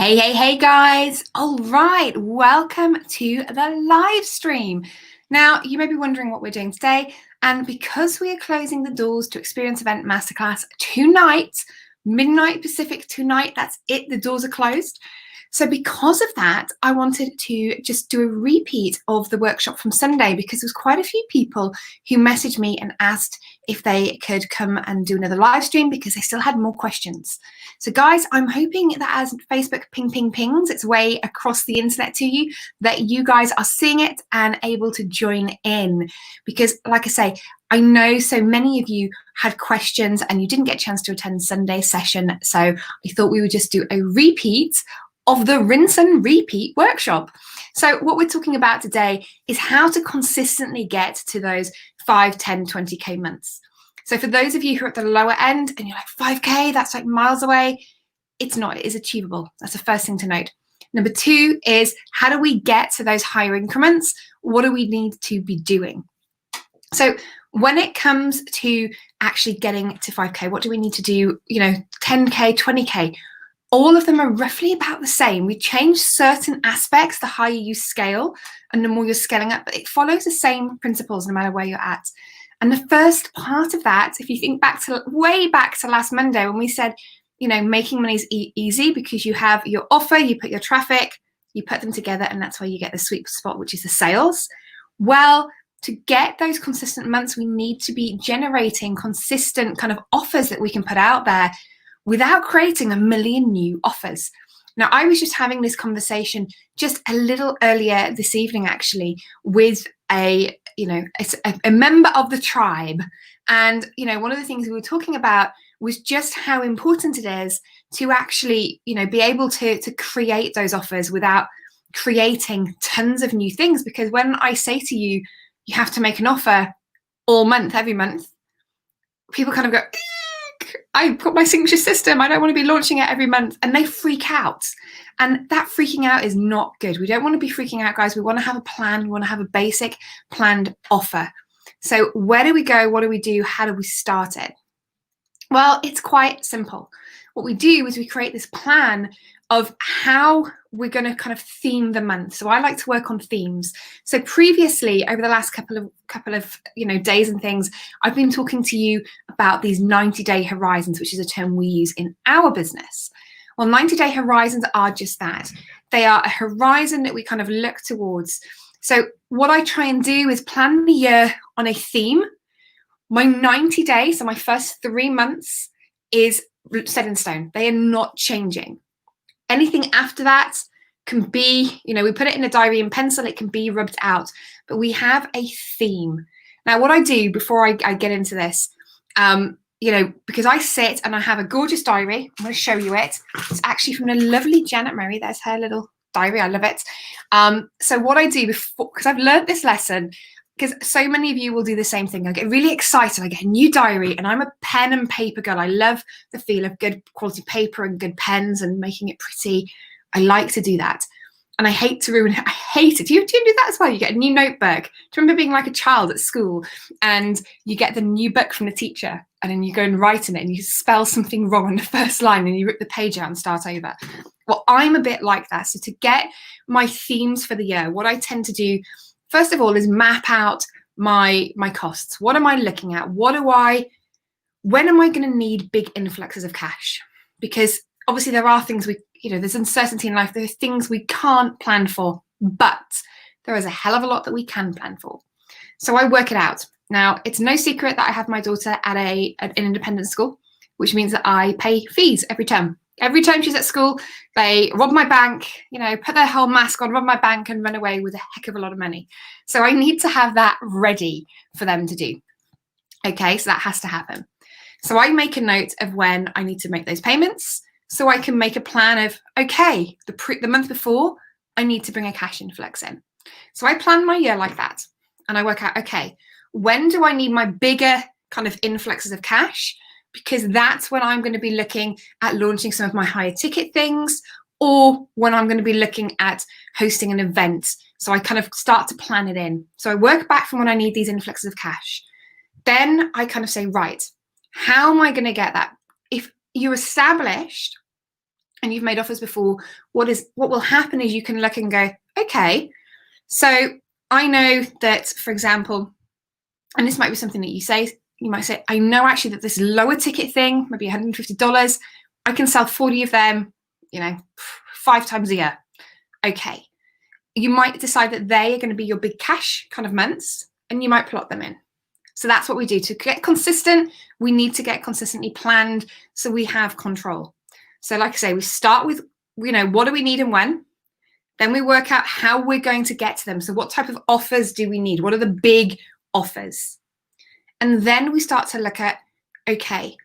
Hey guys. All right, welcome to the live stream. Now, you may be wondering what we're doing today, and because we are closing the doors to Experience Event Masterclass tonight, midnight Pacific tonight, that's it, the doors are closed. So because of that, I wanted to just do a repeat of the workshop from Sunday because there's quite a few people who messaged me and asked if they could come and do another live stream because they still had more questions. So guys, I'm hoping that as Facebook pings its way across the internet to you, that you guys are seeing it and able to join in. Because like I say, I know so many of you had questions and you didn't get a chance to attend Sunday's session. So I thought we would just do a repeat of the rinse and repeat workshop. So what we're talking about today is how to consistently get to those 5, 10, 20K months. So for those of you who are at the lower end and you're like 5K, that's like miles away, it's not, it is achievable. That's the first thing to note. Number 2 is how do we get to those higher increments? What do we need to be doing? So when it comes to actually getting to 5K, what do we need to do? 10K, 20K, all of them are roughly about the same. We change certain aspects the higher you scale and the more you're scaling up, but it follows the same principles no matter where you're at. And the first part of that, if you think back to way back to last Monday when we said, making money is easy because you have your offer, you put your traffic, you put them together, and that's where you get the sweet spot, which is the sales. Well, to get those consistent months, we need to be generating consistent kind of offers that we can put out there without creating a million new offers. Now, I was just having this conversation just a little earlier this evening, actually, with a member of the tribe. And, one of the things we were talking about was just how important it is to actually, be able to create those offers without creating tons of new things. Because when I say to you, you have to make an offer all month, every month, people kind of go, I've got my signature system, I don't want to be launching it every month, and they freak out. And that freaking out is not good. We don't want to be freaking out, guys. We want to have a plan. We want to have a basic planned offer. So where do we go? What do we do? How do we start it? Well, it's quite simple. What we do is we create this plan of how we're going to kind of theme the month. So I like to work on themes. So previously, over the last couple of days and things, I've been talking to you about these 90-day horizons, which is a term we use in our business. Well, 90-day horizons are just that. They are a horizon that we kind of look towards. So what I try and do is plan the year on a theme. My 90 days, so my first 3 months, is set in stone. They are not changing. Anything after that can be, we put it in a diary in pencil, it can be rubbed out, but we have a theme. Now, what I do before I get into this, because I sit and I have a gorgeous diary, I'm going to show you it. It's actually from the lovely Janet Murray. There's her little diary. I love it. So what I do before, because I've learned this lesson, because so many of you will do the same thing. I get really excited. I get a new diary and I'm a pen and paper girl. I love the feel of good quality paper and good pens and making it pretty. I like to do that. And I hate to ruin it. I hate it. Do you do that as well? You get a new notebook. Do you remember being like a child at school and you get the new book from the teacher and then you go and write in it and you spell something wrong on the first line and you rip the page out and start over? Well, I'm a bit like that. So to get my themes for the year, what I tend to do first of all is map out my costs. What am I looking at? When am I going to need big influxes of cash? Because obviously there are things there's uncertainty in life. There are things we can't plan for, but there is a hell of a lot that we can plan for. So I work it out. Now, it's no secret that I have my daughter at an independent school, which means that I pay fees every term. Every time she's at school, they rob my bank, put their whole mask on, rob my bank and run away with a heck of a lot of money. So I need to have that ready for them to do. Okay, so that has to happen. So I make a note of when I need to make those payments so I can make a plan of, okay, the month before, I need to bring a cash influx in. So I plan my year like that and I work out, okay, when do I need my bigger kind of influxes of cash? Because that's when I'm going to be looking at launching some of my higher ticket things or when I'm going to be looking at hosting an event. So I kind of start to plan it in. So I work back from when I need these influxes of cash. Then I kind of say, right, how am I going to get that? If you're established and you've made offers before, what will happen is you can look and go, okay, so I know that, for example, and this might be something that you might say, I know actually that this lower ticket thing, maybe $150, I can sell 40 of them, 5 times a year. Okay. You might decide that they are going to be your big cash kind of months, and you might plot them in. So that's what we do. To get consistent, we need to get consistently planned so we have control. So like I say, we start with, what do we need and when? Then we work out how we're going to get to them. So what type of offers do we need? What are the big offers? And then we start to look at, okay,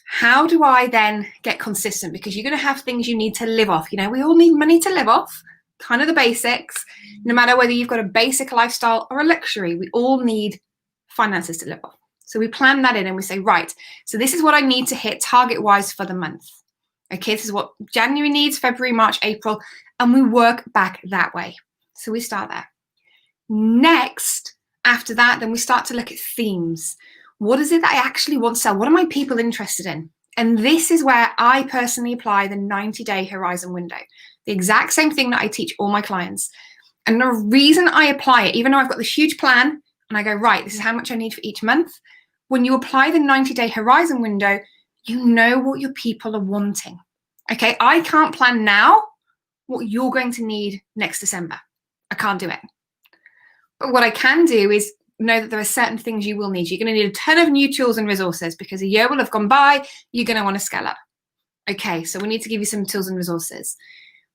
how do I then get consistent? Because you're going to have things you need to live off. We all need money to live off, kind of the basics. No matter whether you've got a basic lifestyle or a luxury, we all need finances to live off. So we plan that in and we say, right, so this is what I need to hit target-wise for the month. Okay, this is what January needs, February, March, April, and we work back that way. So we start there. Next, after that, then we start to look at themes. What is it that I actually want to sell? What are my people interested in? And this is where I personally apply the 90-day horizon window, the exact same thing that I teach all my clients. And the reason I apply it, even though I've got this huge plan and I go, right, this is how much I need for each month. When you apply the 90-day horizon window, you know what your people are wanting. Okay, I can't plan now what you're going to need next December. I can't do it. But what I can do is know that there are certain things you will need. You're going to need a ton of new tools and resources because a year will have gone by. You're going to want to scale up. Okay, so we need to give you some tools and resources.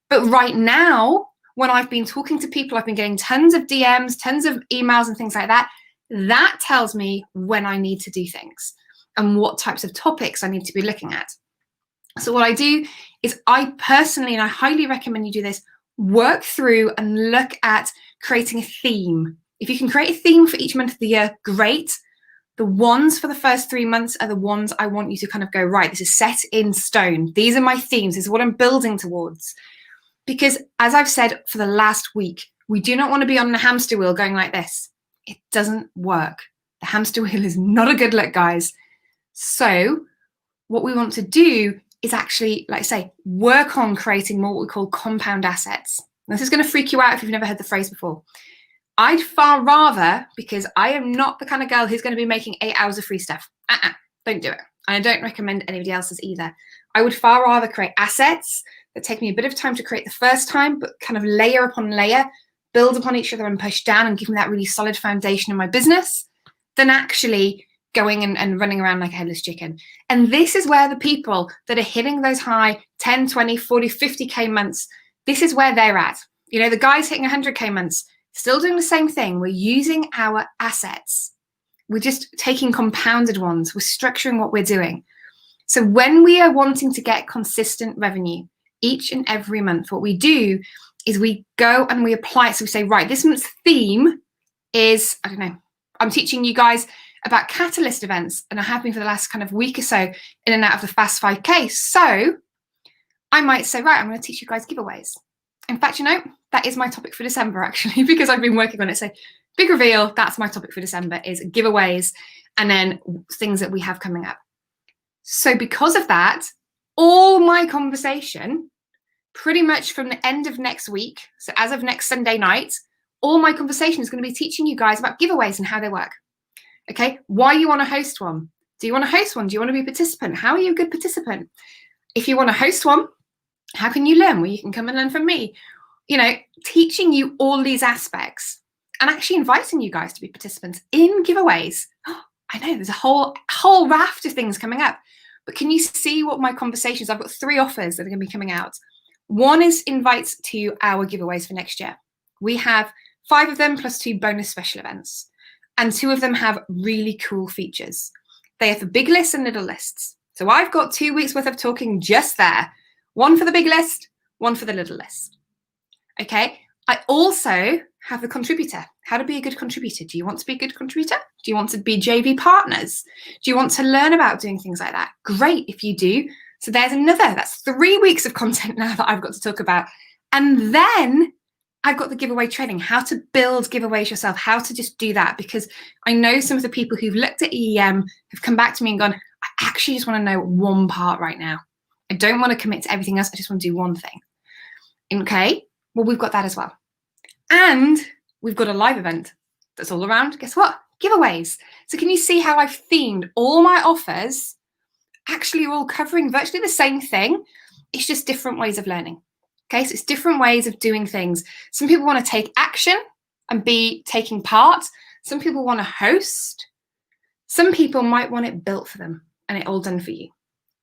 But right now, when I've been talking to people, I've been getting tons of DMs, tons of emails and things like that. That tells me when I need to do things and what types of topics I need to be looking at. So what I do is I personally, and I highly recommend you do this, work through and look at creating a theme. If you can create a theme for each month of the year, great. The ones for the first 3 months are the ones I want you to kind of go, right, this is set in stone. These are my themes. This is what I'm building towards. Because as I've said for the last week, we do not want to be on the hamster wheel going like this. It doesn't work. The hamster wheel is not a good look, guys. So what we want to do is actually, like I say, work on creating more what we call compound assets. This is going to freak you out if you've never heard the phrase before. I'd far rather, because I am not the kind of girl who's going to be making 8 hours of free stuff. Don't do it. And I don't recommend anybody else's either. I would far rather create assets that take me a bit of time to create the first time, but kind of layer upon layer, build upon each other and push down and give me that really solid foundation in my business, than actually going and running around like a headless chicken. And this is where the people that are hitting those high 10, 20, 40, 50K months, this is where they're at. The guys hitting 100K months, still doing the same thing. We're using our assets. We're just taking compounded ones. We're structuring what we're doing. So when we are wanting to get consistent revenue each and every month, what we do is we go and we apply it. So we say, right, this month's theme is, I don't know, I'm teaching you guys about catalyst events, and I have been for the last kind of week or so in and out of the Fast 5K. So I might say, right, I'm going to teach you guys giveaways. In fact, that is my topic for December, actually, because I've been working on it. So big reveal, that's my topic for December, is giveaways and then things that we have coming up. So because of that, all my conversation, pretty much from the end of next week, so as of next Sunday night, all my conversation is going to be teaching you guys about giveaways and how they work. Okay, why you want to host one? Do you want to host one? Do you want to be a participant? How are you a good participant? If you want to host one, how can you learn? Well, you can come and learn from me. Teaching you all these aspects and actually inviting you guys to be participants in giveaways. I know there's a whole raft of things coming up, but can you see what my conversations? I've got 3 offers that are going to be coming out. One is invites to our giveaways for next year. We have 5 of them plus 2 bonus special events. And 2 of them have really cool features. They are for big lists and little lists. So I've got 2 weeks worth of talking just there. One for the big list, one for the little list. Okay. I also have the contributor. How to be a good contributor. Do you want to be a good contributor? Do you want to be JV partners? Do you want to learn about doing things like that? Great if you do. So there's another. That's 3 weeks of content now that I've got to talk about. And then I've got the giveaway training, how to build giveaways yourself, how to just do that. Because I know some of the people who've looked at EEM have come back to me and gone, I actually just want to know one part right now. I don't want to commit to everything else. I just want to do one thing. Okay, well, we've got that as well. And we've got a live event that's all around, guess what? Giveaways. So can you see how I've themed all my offers actually are all covering virtually the same thing? It's just different ways of learning. Okay, so it's different ways of doing things. Some people want to take action and be taking part. Some people want to host. Some people might want it built for them and it all done for you.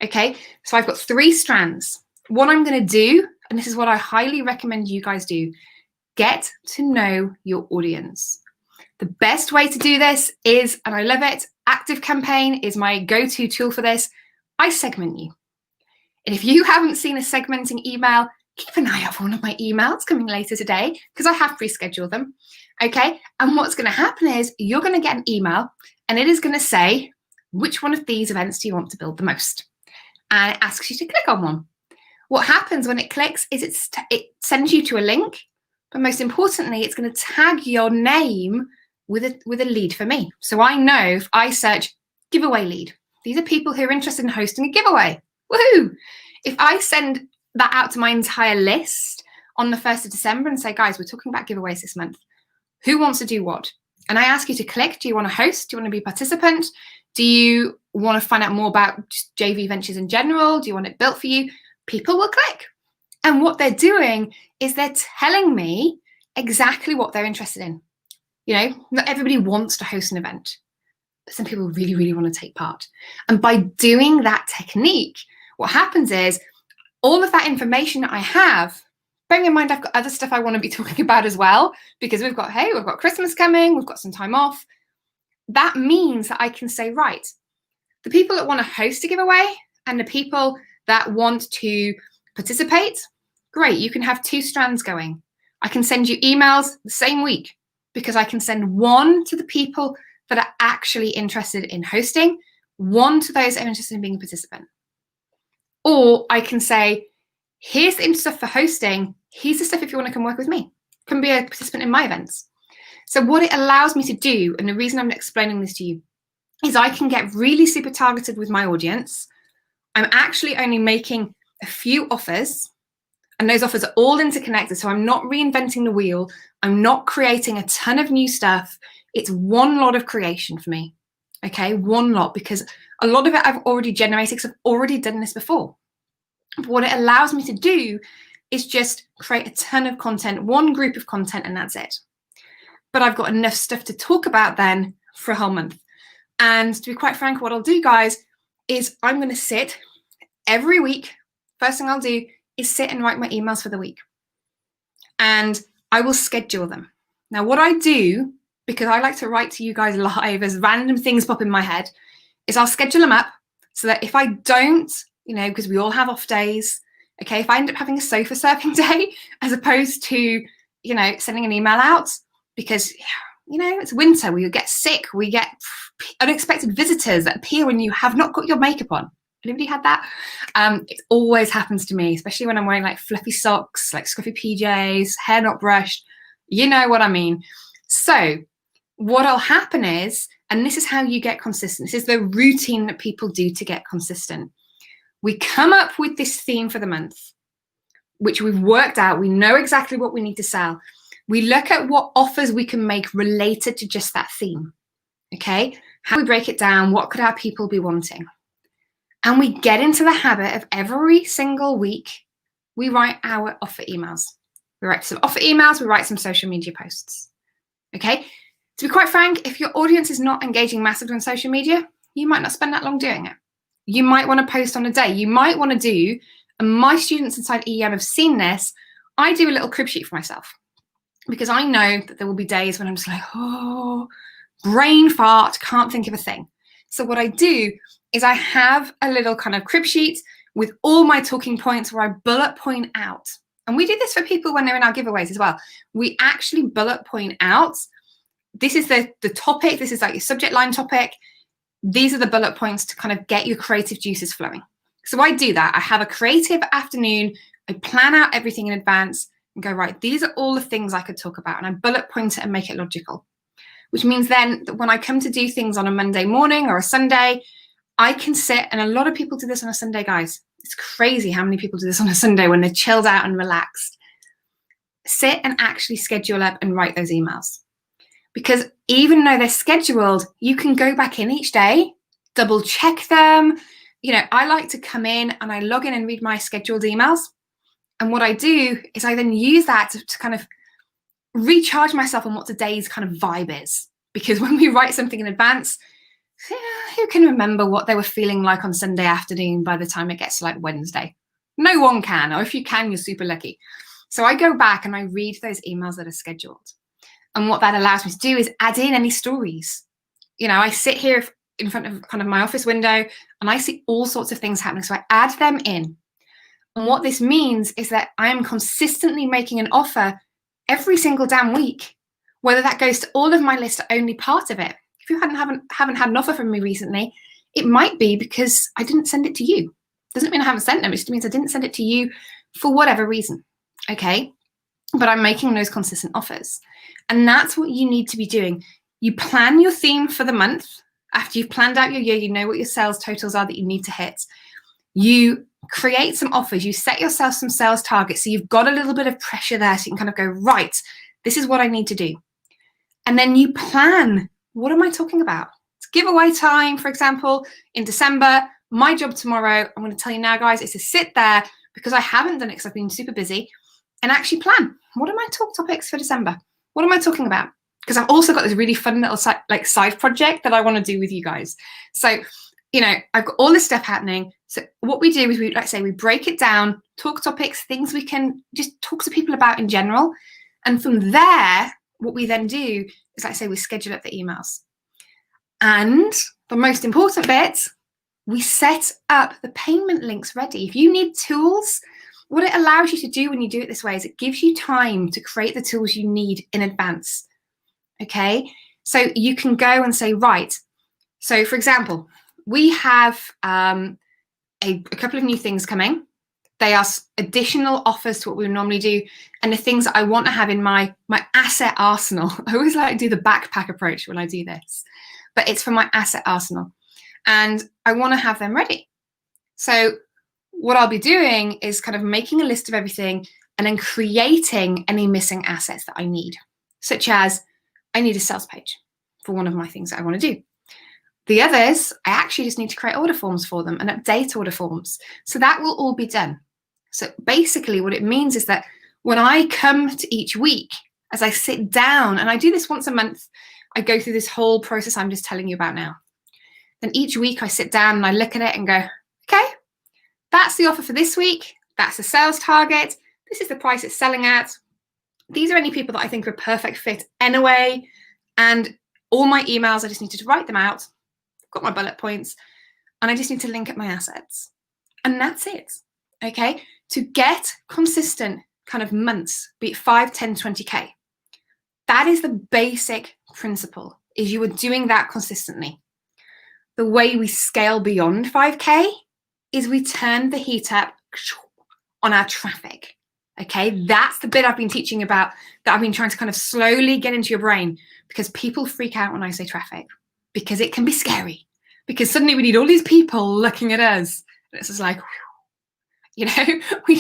Okay, so I've got 3 strands. What I'm going to do, and this is what I highly recommend you guys do, get to know your audience. The best way to do this is, and I love it, ActiveCampaign is my go-to tool for this. I segment you. And if you haven't seen a segmenting email, keep an eye out for one of my emails coming later today because I have pre-scheduled them. Okay, and what's going to happen is you're going to get an email and it is going to say, which one of these events do you want to build the most? And it asks you to click on one. What happens when it clicks is it sends you to a link, but most importantly, it's going to tag your name with a lead for me. So I know if I search giveaway lead, these are people who are interested in hosting a giveaway. Woohoo! If I send that out to my entire list on the 1st of December and say, guys, we're talking about giveaways this month. Who wants to do what? And I ask you to click. Do you want to host? Do you want to be a participant? Do you want to find out more about JV Ventures in general? Do you want it built for you? People will click. And what they're doing is they're telling me exactly what they're interested in. You know, not everybody wants to host an event, but some people really, really want to take part. And by doing that technique, what happens is all of that information I have, bearing in mind I've got other stuff I want to be talking about as well, because we've got Christmas coming, we've got some time off. That means that I can say, right, the people that want to host a giveaway and the people that want to participate, great, you can have 2 strands going. I can send you emails the same week because I can send one to the people that are actually interested in hosting, one to those that are interested in being a participant. Or I can say, here's the stuff for hosting, here's the stuff if you want to come work with me, come be a participant in my events. So what it allows me to do, and the reason I'm explaining this to you, is I can get really super targeted with my audience. I'm actually only making a few offers, and those offers are all interconnected. So I'm not reinventing the wheel. I'm not creating a ton of new stuff. It's one lot of creation for me. Okay, one lot, because a lot of it I've already generated because I've already done this before. But what it allows me to do is just create a ton of content, one group of content, and that's it. But I've got enough stuff to talk about then for a whole month. And to be quite frank, what I'll do, guys, is I'm going to sit every week. First thing I'll do is sit and write my emails for the week. And I will schedule them. Now, what I do, because I like to write to you guys live as random things pop in my head, is I'll schedule them up so that if I don't, you know, because we all have off days, okay, if I end up having a sofa surfing day as opposed to, you know, sending an email out because, you know, it's winter, we get sick, we get unexpected visitors that appear when you have not got your makeup on. Anybody had that? It always happens to me, especially when I'm wearing like fluffy socks, like scruffy PJs, hair not brushed. You know what I mean. So what'll happen is, and this is how you get consistent, this is the routine that people do to get consistent. We come up with this theme for the month, which we've worked out. We know exactly what we need to sell. We look at what offers we can make related to just that theme. Okay, how do we break it down? What could our people be wanting? And we get into the habit of every single week, we write our offer emails. We write some offer emails, we write some social media posts. Okay, to be quite frank, if your audience is not engaging massively on social media, you might not spend that long doing it. You might want to post on a day. You might want to do, and my students inside EM have seen this, I do a little crib sheet for myself because I know that there will be days when I'm just like, oh, brain fart, can't think of a thing. So what I do is I have a little kind of crib sheet with all my talking points where I bullet point out. And we do this for people when they're in our giveaways as well. We actually bullet point out, this is the topic, this is like your subject line topic. These are the bullet points to kind of get your creative juices flowing. So I do that. I have a creative afternoon. I plan out everything in advance and go, right, these are all the things I could talk about. And I bullet point it and make it logical, which means then that when I come to do things on a Monday morning or a Sunday, I can sit, and a lot of people do this on a Sunday, guys. It's crazy how many people do this on a Sunday when they're chilled out and relaxed. Sit and actually schedule up and write those emails. Because even though they're scheduled, you can go back in each day, double check them. I like to come in and I log in and read my scheduled emails. And what I do is I then use that to kind of recharge myself on what today's kind of vibe is. Because when we write something in advance, who can remember what they were feeling like on Sunday afternoon by the time it gets to like Wednesday? No one can, or if you can, you're super lucky. So I go back and I read those emails that are scheduled. And what that allows me to do is add in any stories. I sit here in front of kind of my office window and I see all sorts of things happening. So I add them in. And what this means is that I am consistently making an offer every single damn week, whether that goes to all of my list or only part of it. If you haven't had an offer from me recently, it might be because I didn't send it to you. Doesn't mean I haven't sent them. It just means I didn't send it to you for whatever reason. Okay. But I'm making those consistent offers. And that's what you need to be doing. You plan your theme for the month. After you've planned out your year, you know what your sales totals are that you need to hit. You create some offers. You set yourself some sales targets. So you've got a little bit of pressure there. So you can kind of go, right, this is what I need to do. And then you plan, what am I talking about? It's giveaway time, for example, in December. My job tomorrow, I'm going to tell you now, guys, is to sit there because I haven't done it because I've been super busy and actually plan. What are my talk topics for December? What am I talking about? Because I've also got this really fun little side project that I want to do with you guys. So, I've got all this stuff happening. So what we do is we break it down, talk topics, things we can just talk to people about in general. And from there, what we then do is we schedule up the emails. And the most important bit, we set up the payment links ready. If you need tools, what it allows you to do when you do it this way is it gives you time to create the tools you need in advance. Okay, so you can go and say, right. So for example, we have a couple of new things coming. They are additional offers to what we would normally do. And the things that I want to have in my asset arsenal. I always like to do the backpack approach when I do this, but it's for my asset arsenal. And I want to have them ready. So what I'll be doing is kind of making a list of everything and then creating any missing assets that I need, such as I need a sales page for one of my things that I want to do. The others, I actually just need to create order forms for them and update order forms. So that will all be done. So basically what it means is that when I come to each week, as I sit down, and I do this once a month, I go through this whole process I'm just telling you about now. Then each week I sit down and I look at it and go, okay, that's the offer for this week. That's the sales target. This is the price it's selling at. These are any people that I think are a perfect fit anyway. And all my emails, I just need to write them out. I've got my bullet points and I just need to link up my assets. And that's it. Okay. To get consistent kind of months, be it 5, 10, 20K. That is the basic principle, is you are doing that consistently. The way we scale beyond 5K is we turn the heat up on our traffic. Okay, that's the bit I've been teaching about, that I've been trying to kind of slowly get into your brain, because people freak out when I say traffic, because it can be scary, because suddenly we need all these people looking at us. And it's just like, we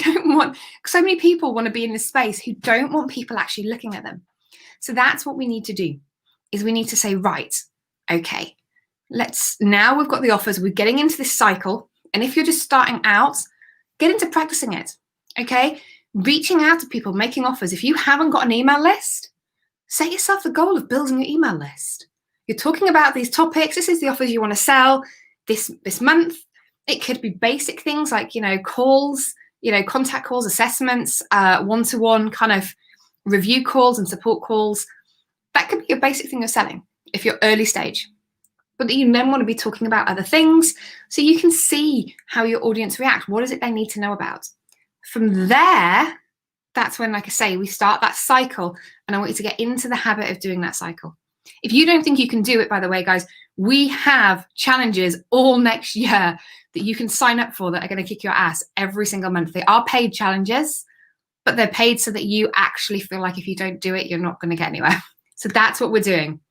don't want, so many people want to be in this space who don't want people actually looking at them. So that's what we need to do, is we need to say, right, okay, now we've got the offers, we're getting into this cycle. And if you're just starting out, get into practicing it, okay? Reaching out to people, making offers. If you haven't got an email list, set yourself the goal of building your email list. You're talking about these topics. This is the offers you want to sell this month. It could be basic things like, calls, contact calls, assessments, one-to-one kind of review calls and support calls. That could be a basic thing you're selling if you're early stage. But you then want to be talking about other things so you can see how your audience react. What is it they need to know about? From there, that's when, like I say, we start that cycle, and I want you to get into the habit of doing that cycle. If you don't think you can do it, by the way, guys, we have challenges all next year that you can sign up for that are going to kick your ass every single month. They are paid challenges, but they're paid so that you actually feel like if you don't do it, you're not going to get anywhere. So that's what we're doing.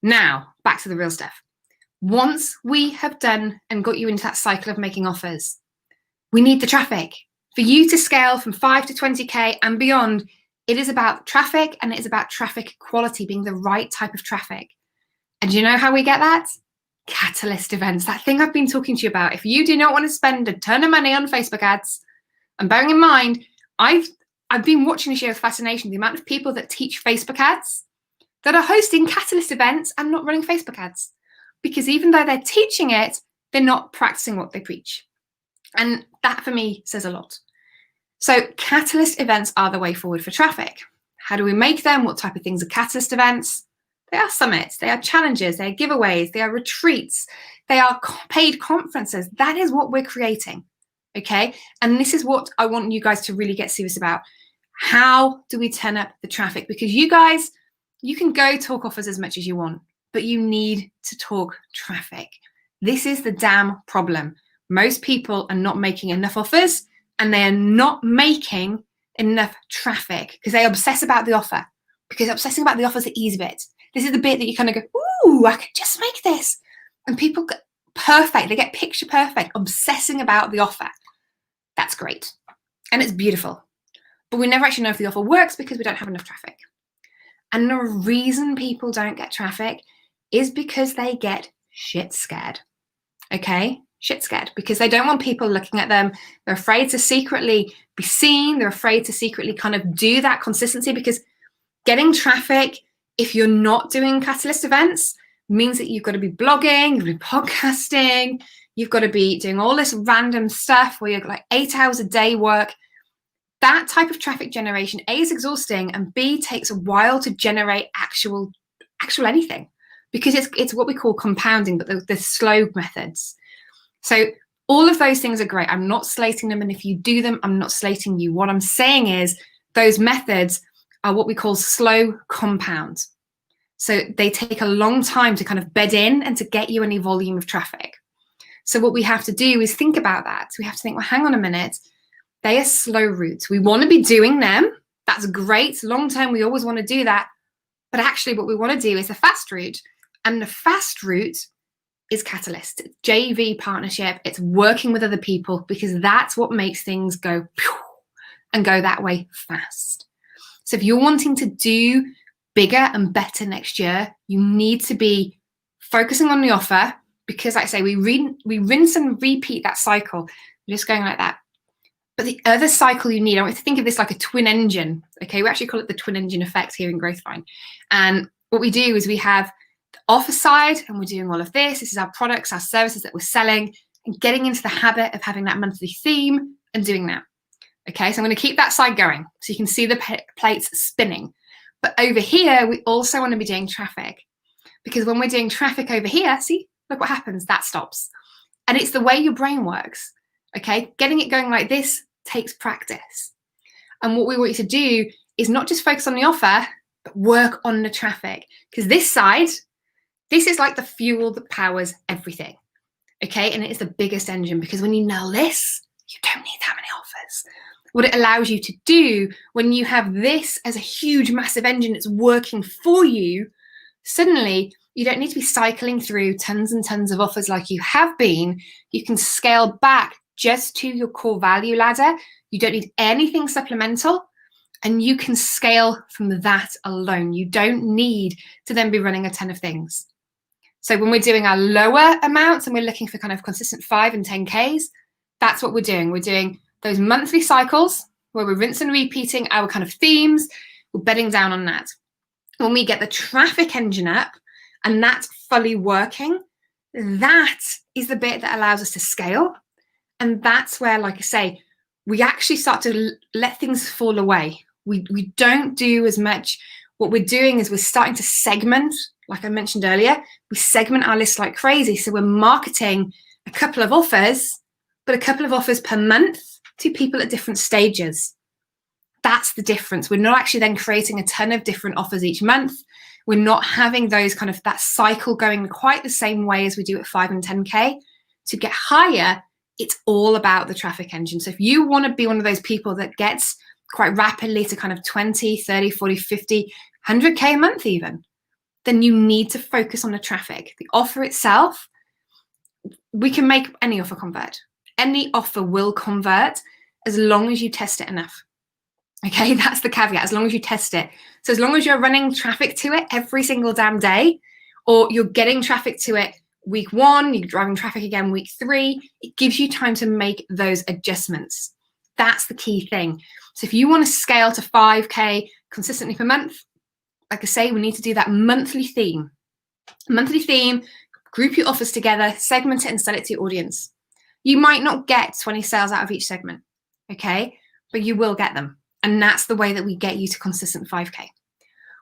Now, back to the real stuff. Once we have done and got you into that cycle of making offers, We need the traffic. For you to scale from 5 to 20K and beyond, it is about traffic, and it is about traffic quality, being the right type of traffic. And do you know how we get that? Catalyst events, that thing I've been talking to you about. If you do not want to spend a ton of money on Facebook ads, and bearing in mind, I've been watching this year with fascination the amount of people that teach Facebook ads that are hosting catalyst events and not running Facebook ads. Because even though they're teaching it, they're not practicing what they preach. And that for me says a lot. So catalyst events are the way forward for traffic. How do we make them? What type of things are catalyst events? They are summits, they are challenges, they are giveaways, they are retreats, they are paid conferences. That is what we're creating, okay? And this is what I want you guys to really get serious about. How do we turn up the traffic? Because you guys, you can go talk offers as much as you want, but you need to talk traffic. This is the damn problem. Most people are not making enough offers, and they are not making enough traffic because they obsess about the offer. Because obsessing about the offer is the easy bit. This is the bit that you kind of go, ooh, I could just make this. And people get perfect. They get picture perfect, obsessing about the offer. That's great. And it's beautiful. But we never actually know if the offer works because we don't have enough traffic. And the reason people don't get traffic is because they get shit scared. Okay? Shit scared. Because they don't want people looking at them. They're afraid to secretly be seen. They're afraid to secretly kind of do that consistency, because getting traffic, if you're not doing catalyst events, means that you've got to be blogging, you've got to be podcasting, you've got to be doing all this random stuff where you're like 8 hours a day work. That type of traffic generation, A, is exhausting, and B, takes a while to generate actual anything, because it's what we call compounding, but the slow methods. So all of those things are great. I'm not slating them, and if you do them, I'm not slating you. What I'm saying is those methods are what we call slow compound. So they take a long time to kind of bed in and to get you any volume of traffic. So what we have to do is think about that. We have to think, well, hang on a minute. They are slow routes. We want to be doing them. That's great. Long term, we always want to do that. But actually what we want to do is a fast route. And the fast route is catalyst. It's JV partnership. It's working with other people, because that's what makes things go and go that way fast. So if you're wanting to do bigger and better next year, you need to be focusing on the offer, because like I say, we rinse and repeat that cycle. We're just going like that. But the other cycle you need, I want you to think of this like a twin engine. Okay, we actually call it the twin engine effect here in Growthvine. And what we do is we have the offer side, and we're doing all of this. This is our products, our services that we're selling, and getting into the habit of having that monthly theme and doing that. Okay, so I'm going to keep that side going so you can see the plates spinning. But over here, we also want to be doing traffic, because when we're doing traffic over here, see, look what happens, that stops. And it's the way your brain works. Okay, getting it going like this takes practice. And what we want you to do is not just focus on the offer, but work on the traffic. Because this side, this is like the fuel that powers everything. Okay, and it is the biggest engine, because when you nail this, you don't need that many offers. What it allows you to do when you have this as a huge, massive engine that's working for you, suddenly you don't need to be cycling through tons and tons of offers like you have been. You can scale back just to your core value ladder. You don't need anything supplemental, and you can scale from that alone. You don't need to then be running a ton of things. So when we're doing our lower amounts and we're looking for kind of consistent 5 and 10Ks, that's what we're doing. We're doing those monthly cycles where we're rinsing and repeating our kind of themes. We're bedding down on that. When we get the traffic engine up and that's fully working, that is the bit that allows us to scale. And that's where, like I say, we actually start to let things fall away. We don't do as much. What we're doing is we're starting to segment, like I mentioned earlier, we segment our list like crazy. So we're marketing a couple of offers, but a couple of offers per month to people at different stages. That's the difference. We're not actually then creating a ton of different offers each month. We're not having those kind of that cycle going quite the same way as we do at 5 and 10K. To get higher, it's all about the traffic engine. So if you want to be one of those people that gets quite rapidly to kind of 20, 30, 40, 50, 100K a month even, then you need to focus on the traffic. The offer itself, we can make any offer convert. any offer will convert as long as you test it enough. Okay, that's the caveat, as long as you test it. So as long as you're running traffic to it every single damn day, or you're getting traffic to it week 1, you're driving traffic again week 3, it gives you time to make those adjustments. That's the key thing. So if you want to scale to 5K consistently per month, like I say, we need to do that monthly theme. Monthly theme, group your offers together, segment it and sell it to your audience. You might not get 20 sales out of each segment, okay? But you will get them. And that's the way that we get you to consistent 5K.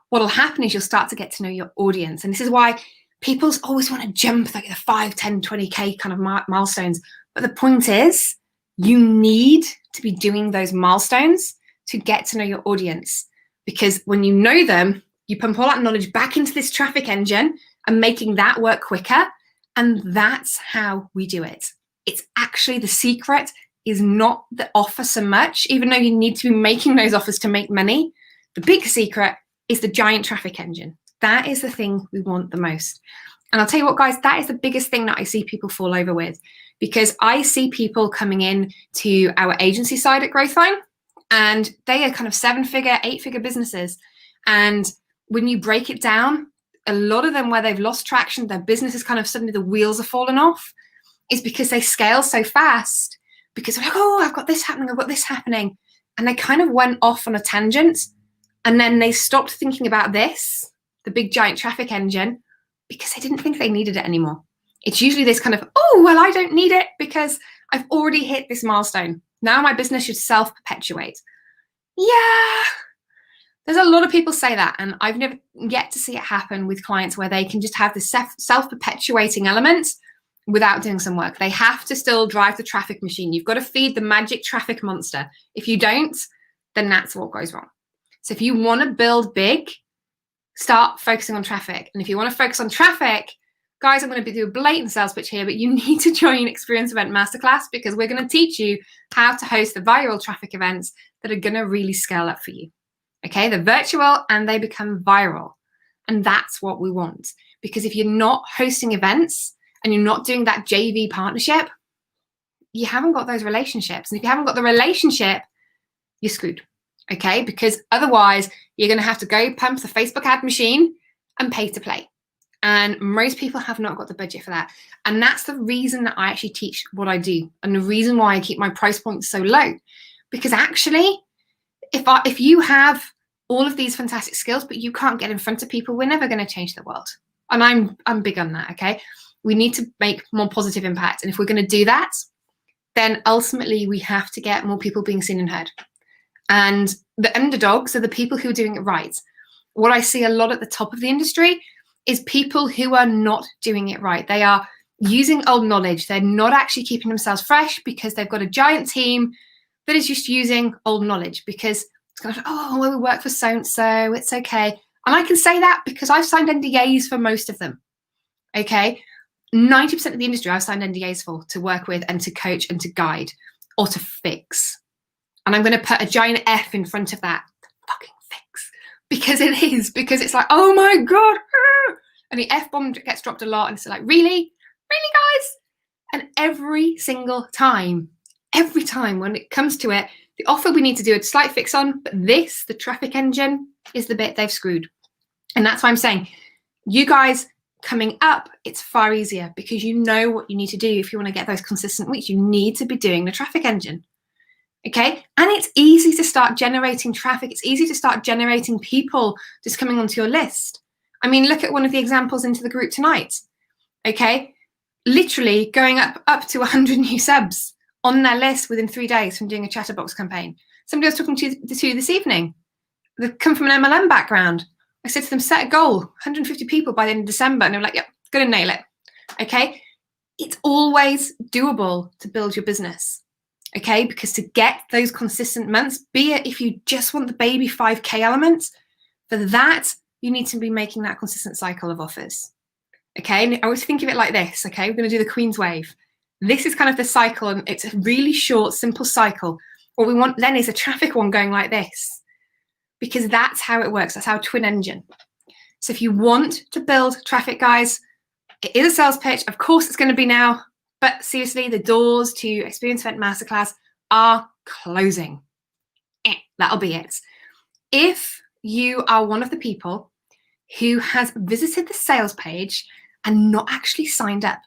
What'll happen is you'll start to get to know your audience. And this is why people always want to jump like the 5, 10, 20K kind of milestones. But the point is, you need to be doing those milestones to get to know your audience. Because when you know them, you pump all that knowledge back into this traffic engine and making that work quicker. And that's how we do it. It's actually the secret is not the offer so much, even though you need to be making those offers to make money. The big secret is the giant traffic engine. That is the thing we want the most. And I'll tell you what, guys, that is the biggest thing that I see people fall over with, because I see people coming in to our agency side at Growthline, and they are kind of 7-figure, 8-figure businesses. And when you break it down, a lot of them where they've lost traction, their business is kind of suddenly the wheels are falling off, is because they scale so fast. Because they're like, oh, I've got this happening, I've got this happening. And they kind of went off on a tangent. And then they stopped thinking about this, the big giant traffic engine, because they didn't think they needed it anymore. It's usually this kind of, oh, well, I don't need it because I've already hit this milestone. Now my business should self-perpetuate. Yeah, there's a lot of people say that. And I've never yet to see it happen with clients where they can just have this self-perpetuating element without doing some work. They have to still drive the traffic machine. You've got to feed the magic traffic monster. If you don't, then that's what goes wrong. So if you want to build big, start focusing on traffic. And if you want to focus on traffic, guys, I'm going to do a blatant sales pitch here, but you need to join Experience Event Masterclass, because we're going to teach you how to host the viral traffic events that are going to really scale up for you. Okay, they're virtual and they become viral. And that's what we want. Because if you're not hosting events, and you're not doing that JV partnership, you haven't got those relationships. And if you haven't got the relationship, you're screwed, okay? Because otherwise, you're gonna have to go pump the Facebook ad machine and pay to play. And most people have not got the budget for that. And that's the reason that I actually teach what I do, and the reason why I keep my price points so low. Because actually, if you have all of these fantastic skills, but you can't get in front of people, we're never gonna change the world. And I'm big on that, okay? We need to make more positive impact. And if we're going to do that, then ultimately we have to get more people being seen and heard. And the underdogs are the people who are doing it right. What I see a lot at the top of the industry is people who are not doing it right. They are using old knowledge. They're not actually keeping themselves fresh because they've got a giant team that is just using old knowledge because it's kind of, oh, well, we work for so-and-so, it's okay. And I can say that because I've signed NDAs for most of them, okay? 90% of the industry I've signed NDAs for to work with and to coach and to guide or to fix. And I'm going to put a giant F in front of that. Fucking fix. Because it is. Because it's like, oh my God. And the F-bomb gets dropped a lot. And it's like, really? Really, guys? And every single time when it comes to it, the offer we need to do a slight fix on, but this, the traffic engine, is the bit they've screwed. And that's why I'm saying, you guys, coming up, it's far easier because you know what you need to do if you want to get those consistent weeks. You need to be doing the traffic engine, okay? And it's easy to start generating traffic. It's easy to start generating people just coming onto your list. I mean, look at one of the examples into the group tonight, okay? Literally going up to 100 new subs on their list within 3 days from doing a chatterbox campaign. Somebody I was talking to this evening, they come from an MLM background. I said to them, set a goal, 150 people by the end of December. And they were like, yep, gonna nail it, okay? It's always doable to build your business, okay? Because to get those consistent months, be it if you just want the baby 5K element, for that, you need to be making that consistent cycle of offers, okay? And I always think of it like this, okay? We're gonna do the Queen's Wave. This is kind of the cycle, and it's a really short, simple cycle. What we want then is a traffic one going like this, because that's how it works. That's our twin engine. So if you want to build traffic, guys, it is a sales pitch. Of course, it's going to be now But seriously, the doors to Experience Event Masterclass are closing. That'll be it. If you are one of the people who has visited the sales page and not actually signed up,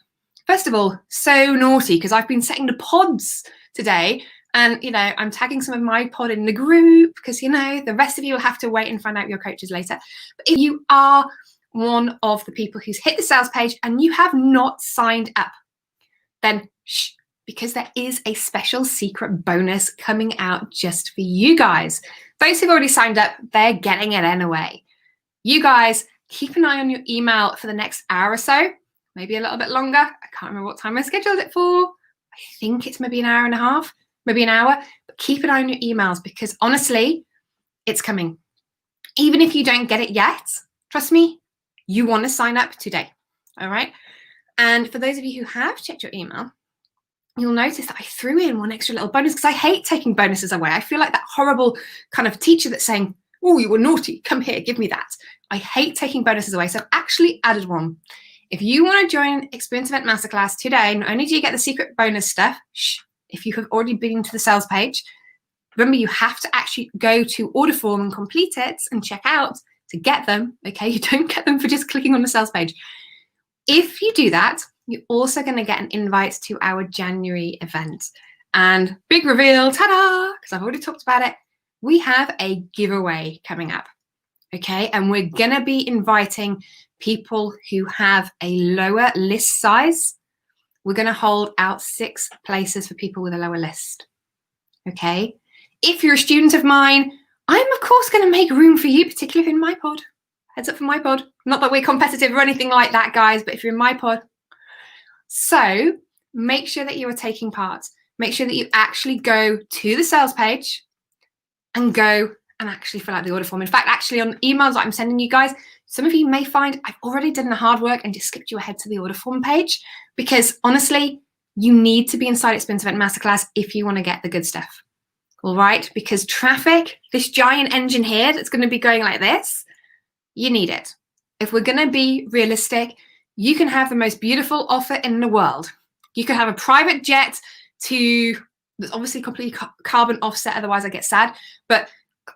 first of all, so naughty, because I've been setting the pods today, and I'm tagging some of my pod in the group, because the rest of you will have to wait and find out your coaches later. But if you are one of the people who's hit the sales page and you have not signed up, then shh, because there is a special secret bonus coming out just for you guys. Those who've already signed up, they're getting it anyway. You guys, keep an eye on your email for the next hour or so, maybe a little bit longer. I can't remember what time I scheduled it for. I think it's maybe an hour and a half, maybe an hour, but keep an eye on your emails, because honestly, it's coming. Even if you don't get it yet, trust me, you want to sign up today, all right? And for those of you who have checked your email, you'll notice that I threw in one extra little bonus, because I hate taking bonuses away. I feel like that horrible kind of teacher that's saying, oh, you were naughty, come here, give me that. I hate taking bonuses away, so I've actually added one. If you want to join Experience Event Masterclass today, not only do you get the secret bonus stuff, if you have already been to the sales page, remember you have to actually go to order form and complete it and check out to get them, okay? You don't get them for just clicking on the sales page. If you do that, you're also going to get an invite to our January event. And big reveal, ta-da, because I've already talked about it, we have a giveaway coming up, okay? And we're going to be inviting people who have a lower list size. We're going to hold out 6 places for people with a lower list, okay? If you're a student of mine, I'm of course going to make room for you, particularly in my pod. Heads up for my pod. Not that we're competitive or anything like that, guys, but if you're in my pod. So make sure that you are taking part. Make sure that you actually go to the sales page and go and actually fill out the order form. In fact, actually on emails that I'm sending you guys, some of you may find I've already done the hard work and just skipped you ahead to the order form page, because honestly, you need to be inside Experience Event Masterclass if you want to get the good stuff. All right, because traffic, this giant engine here that's going to be going like this, you need it. If we're going to be realistic, you can have the most beautiful offer in the world. You can have a private jet to, that's obviously completely carbon offset, otherwise I get sad, but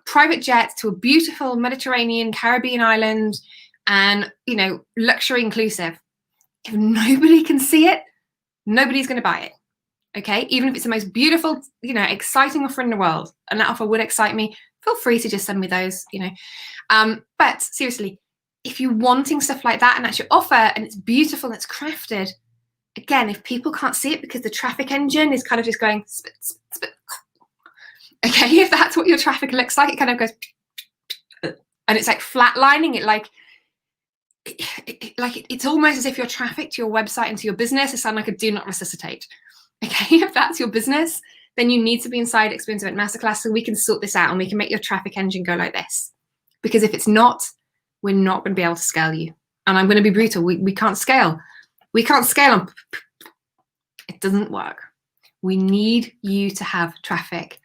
private jet to a beautiful Mediterranean, Caribbean island, and luxury inclusive. If nobody can see it, nobody's going to buy it. Okay, even if it's the most beautiful, exciting offer in the world, and that offer would excite me, feel free to just send me those, But seriously, if you're wanting stuff like that and that's your offer and it's beautiful and it's crafted, again, if people can't see it because the traffic engine is kind of just going spit, spit, spit. Okay, if that's what your traffic looks like, it kind of goes, and it's like flatlining it, it's almost as if your traffic to your website and to your business is sound like a do not resuscitate. Okay, if that's your business, then you need to be inside Experience Event Masterclass so we can sort this out and we can make your traffic engine go like this. Because if it's not, we're not going to be able to scale you. And I'm going to be brutal. We can't scale. We can't scale on. It doesn't work. We need you to have traffic.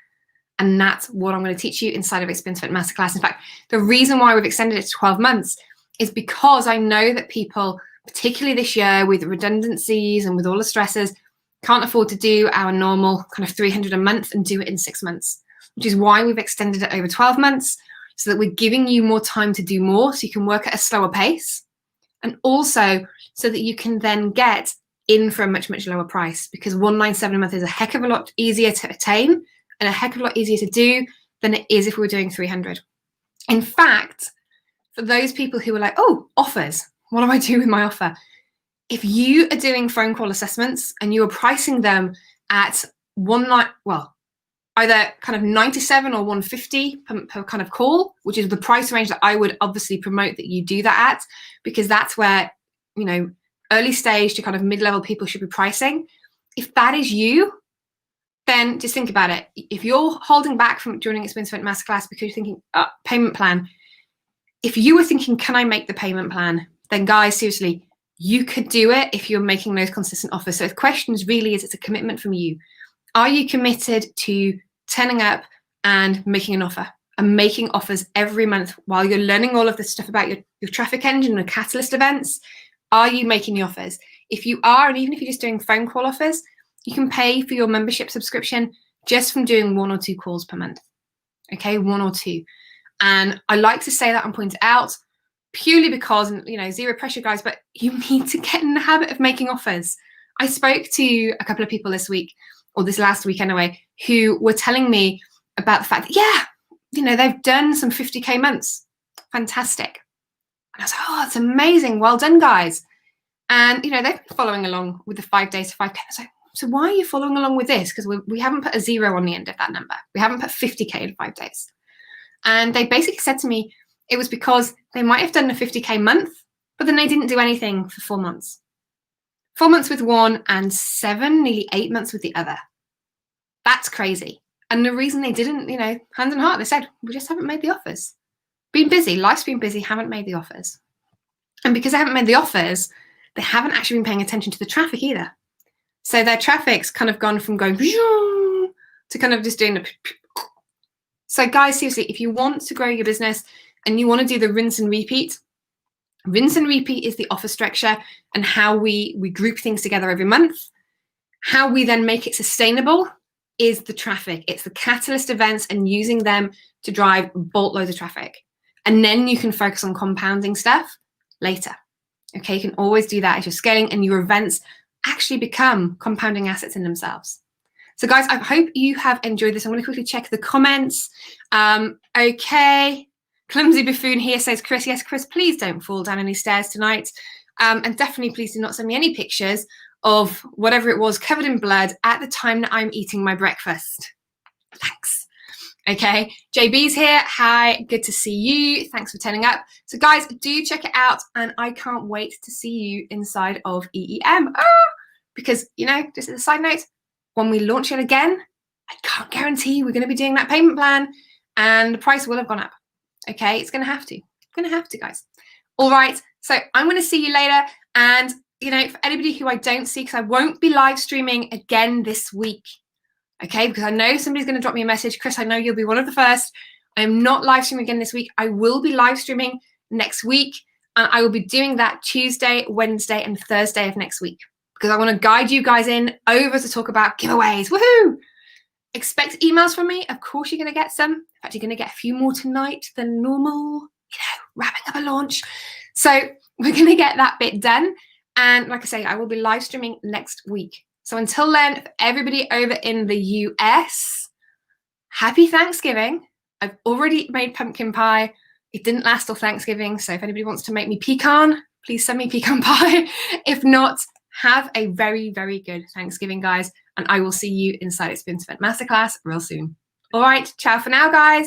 And that's what I'm going to teach you inside of Experience Event Masterclass. In fact, the reason why we've extended it to 12 months is because I know that people, particularly this year with redundancies and with all the stresses, can't afford to do our normal kind of 300 a month and do it in 6 months, which is why we've extended it over 12 months so that we're giving you more time to do more so you can work at a slower pace, and also so that you can then get in for a much, much lower price, because 197 a month is a heck of a lot easier to attain and a heck of a lot easier to do than it is if we were doing 300. In fact, for those people who are like, oh, offers, what do I do with my offer? If you are doing phone call assessments and you are pricing them at either kind of 97 or 150 per kind of call, which is the price range that I would obviously promote that you do that at, because that's where, early stage to kind of mid-level people should be pricing. If that is you, then just think about it. If you're holding back from joining Experience Event Masterclass because you're thinking, payment plan, if you were thinking, can I make the payment plan? Then guys, seriously, you could do it if you're making those consistent offers. So the question is really, it's a commitment from you. Are you committed to turning up and making an offer and making offers every month while you're learning all of this stuff about your traffic engine and catalyst events? Are you making the offers? if you are, and even if you're just doing phone call offers, you can pay for your membership subscription just from doing 1 or 2 calls per month. Okay, 1 or 2. And I like to say that and point it out purely because, zero pressure, guys, but you need to get in the habit of making offers. I spoke to a couple of people this week, or this last week anyway, who were telling me about the fact that, they've done some 50K months. Fantastic. And I was like, oh, that's amazing. Well done, guys. And, they've been following along with the 5 days to 5K. I was like, so why are you following along with this? Because we haven't put a 0 on the end of that number. We haven't put 50K in 5 days. And they basically said to me, it was because they might have done a 50K month, but then they didn't do anything for 4 months. 4 months with one and 7, nearly 8 months with the other. That's crazy. And the reason they didn't, hand on heart, they said, we just haven't made the offers. Been busy, life's been busy, haven't made the offers. And because they haven't made the offers, they haven't actually been paying attention to the traffic either. So their traffic's kind of gone from going to kind of just doing the. So guys, seriously, if you want to grow your business and you want to do the rinse and repeat is the offer structure and how we group things together every month. How we then make it sustainable is the traffic. It's the catalyst events and using them to drive boatloads of traffic. And then you can focus on compounding stuff later. Okay, you can always do that as you're scaling and your events actually become compounding assets in themselves. So guys, I hope you have enjoyed this. I'm going to quickly check the comments. Okay, Clumsy Buffoon here says, Chris, yes, Chris, please don't fall down any stairs tonight. And definitely please do not send me any pictures of whatever it was covered in blood at the time that I'm eating my breakfast. Thanks. Okay, JB's here. Hi, good to see you. Thanks for turning up. So guys, do check it out and I can't wait to see you inside of EEM. Because, just as a side note, when we launch it again, I can't guarantee we're going to be doing that payment plan and the price will have gone up. Okay, it's going to have to. Guys. All right, so I'm going to see you later. And, for anybody who I don't see, because I won't be live streaming again this week. Okay, because I know somebody's going to drop me a message. Chris, I know you'll be one of the first. I am not live streaming again this week. I will be live streaming next week. And I will be doing that Tuesday, Wednesday, and Thursday of next week. Because I want to guide you guys in over to talk about giveaways. Woohoo! Expect emails from me. Of course, you're going to get some. In fact, you're going to get a few more tonight than normal. Wrapping up a launch. So we're going to get that bit done. And like I say, I will be live streaming next week. So until then, for everybody over in the US, happy Thanksgiving. I've already made pumpkin pie. It didn't last till Thanksgiving. So if anybody wants to make me pecan, please send me pecan pie. If not, have a very, very good Thanksgiving, guys. And I will see you inside Experience Event Masterclass real soon. All right. Ciao for now, guys.